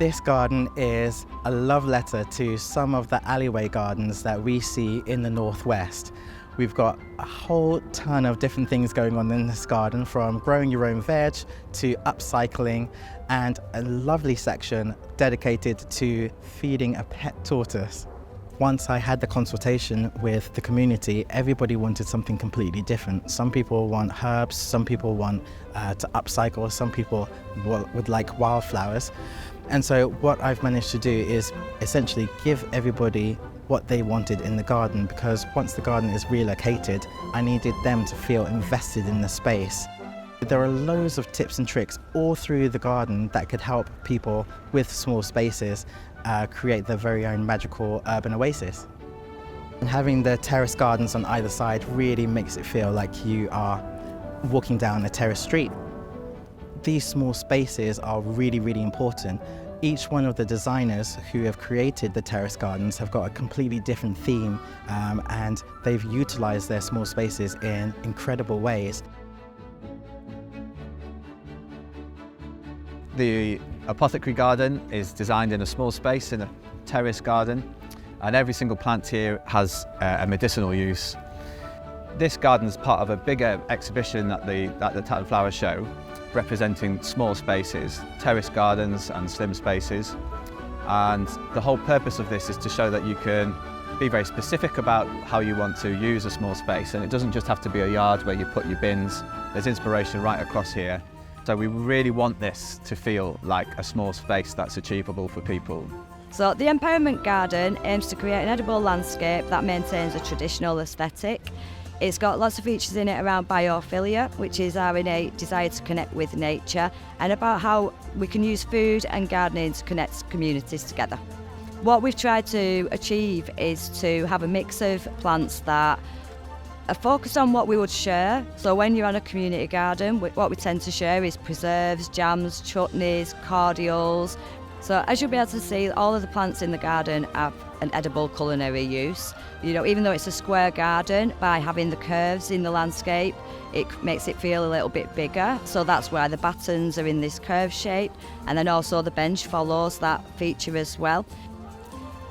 This garden is a love letter to some of the alleyway gardens that we see in the northwest. We've got a whole ton of different things going on in this garden, from growing your own veg to upcycling, and a lovely section dedicated to feeding a pet tortoise. Once I had the consultation with the community, everybody wanted something completely different. Some people want herbs, some people want to upcycle, some people would like wildflowers. And so what I've managed to do is essentially give everybody what they wanted in the garden, because once the garden is relocated, I needed them to feel invested in the space. There are loads of tips and tricks all through the garden that could help people with small spaces create their very own magical urban oasis. And having the terrace gardens on either side really makes it feel like you are walking down a terrace street. These small spaces are really, really important. Each one of the designers who have created the terrace gardens have got a completely different theme, and they've utilized their small spaces in incredible ways. The apothecary garden is designed in a small space in a terrace garden, and every single plant here has a medicinal use. This garden is part of a bigger exhibition at the Tatton Flower Show, representing small spaces, terrace gardens and slim spaces. And the whole purpose of this is to show that you can be very specific about how you want to use a small space, and it doesn't just have to be a yard where you put your bins. There's inspiration right across here. So we really want this to feel like a small space that's achievable for people. So the Empowerment Garden aims to create an edible landscape that maintains a traditional aesthetic. It's got lots of features in it around biophilia, which is our innate desire to connect with nature, and about how we can use food and gardening to connect communities together. What we've tried to achieve is to have a mix of plants that are focused on what we would share. So when you're on a community garden, what we tend to share is preserves, jams, chutneys, cordials. So as you'll be able to see, all of the plants in the garden have an edible culinary use. You know, even though it's a square garden, by having the curves in the landscape, it makes it feel a little bit bigger. So that's why the battens are in this curve shape, and then also the bench follows that feature as well.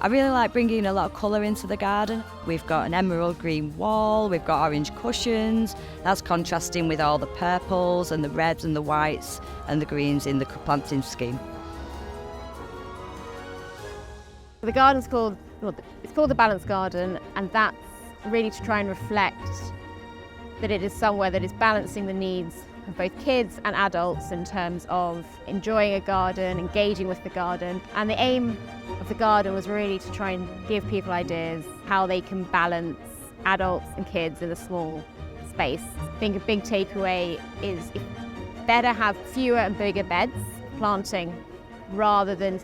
I really like bringing a lot of colour into the garden. We've got an emerald green wall, we've got orange cushions. That's contrasting with all the purples and the reds and the whites and the greens in the planting scheme. The garden's called the Balanced Garden, and that's really to try and reflect that it is somewhere that is balancing the needs of both kids and adults in terms of enjoying a garden, engaging with the garden. And the aim of the garden was really to try and give people ideas how they can balance adults and kids in a small space. I think a big takeaway is it's better have fewer and bigger beds planting rather than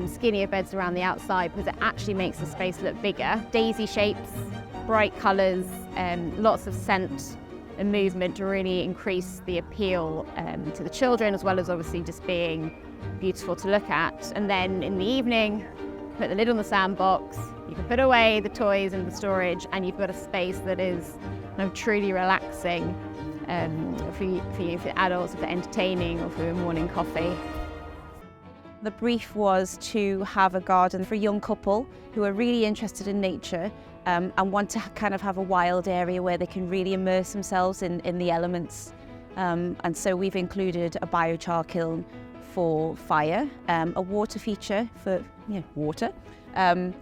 skinnier beds around the outside, because it actually makes the space look bigger. Daisy shapes, bright colours, lots of scent and movement to really increase the appeal to the children, as well as obviously just being beautiful to look at. And then in the evening, put the lid on the sandbox, you can put away the toys and the storage, and you've got a space that is truly relaxing for you, for adults, for entertaining, or for morning coffee. The brief was to have a garden for a young couple who are really interested in nature and want to kind of have a wild area where they can really immerse themselves in the elements. And so we've included a biochar kiln for fire, a water feature for water, some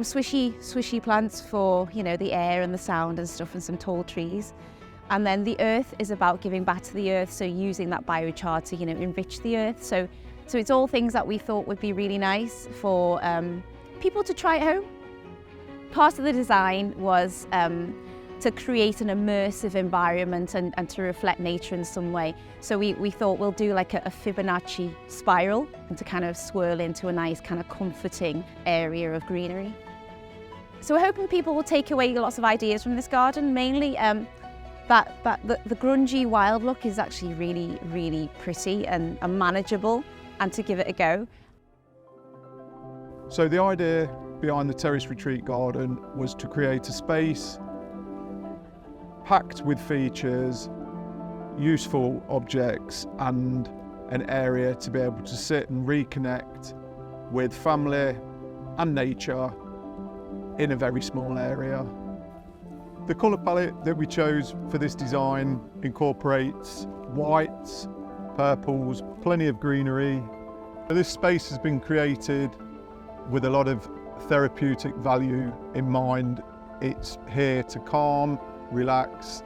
swishy plants for the air and the sound and stuff, and some tall trees. And then the earth is about giving back to the earth, so using that biochar to enrich the earth. So it's all things that we thought would be really nice for people to try at home. Part of the design was to create an immersive environment and to reflect nature in some way. So we thought we'll do like a Fibonacci spiral and to kind of swirl into a nice kind of comforting area of greenery. So we're hoping people will take away lots of ideas from this garden, mainly that the grungy wild look is actually really, really pretty and manageable, and to give it a go. So the idea behind the Terrace Retreat Garden was to create a space packed with features, useful objects, and an area to be able to sit and reconnect with family and nature in a very small area. The colour palette that we chose for this design incorporates whites, purples, plenty of greenery. This space has been created with a lot of therapeutic value in mind. It's here to calm, relax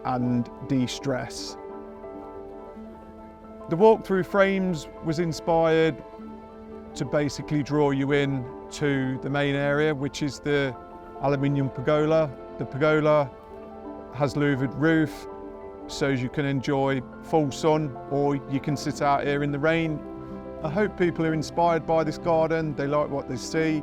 and de-stress. The walk-through frames was inspired to basically draw you in to the main area, which is the aluminium pergola. The pergola has louvered roof, so you can enjoy full sun, or you can sit out here in the rain. I hope people are inspired by this garden, they like what they see.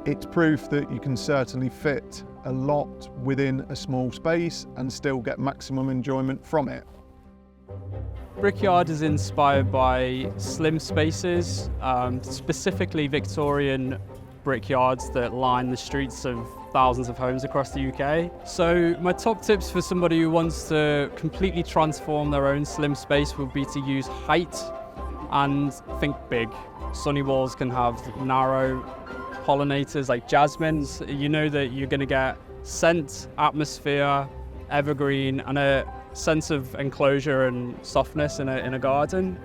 It's proof that you can certainly fit a lot within a small space and still get maximum enjoyment from it. Brickyard is inspired by slim spaces, specifically Victorian brickyards that line the streets of thousands of homes across the UK. So my top tips for somebody who wants to completely transform their own slim space would be to use height and think big. Sunny walls can have narrow pollinators like jasmines. You know that you're going to get scent, atmosphere, evergreen and a sense of enclosure and softness in a garden.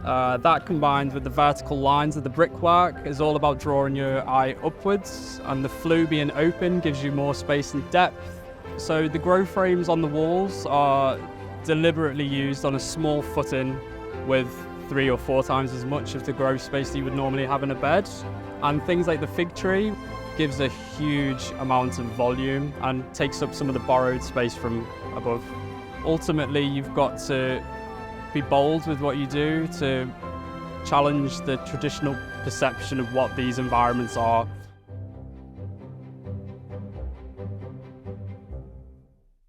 That combined with the vertical lines of the brickwork is all about drawing your eye upwards, and the flue being open gives you more space and depth. So the grow frames on the walls are deliberately used on a small footing with 3 or 4 times as much of the grow space that you would normally have in a bed. And things like the fig tree gives a huge amount of volume and takes up some of the borrowed space from above. Ultimately, you've got to be bold with what you do to challenge the traditional perception of what these environments are.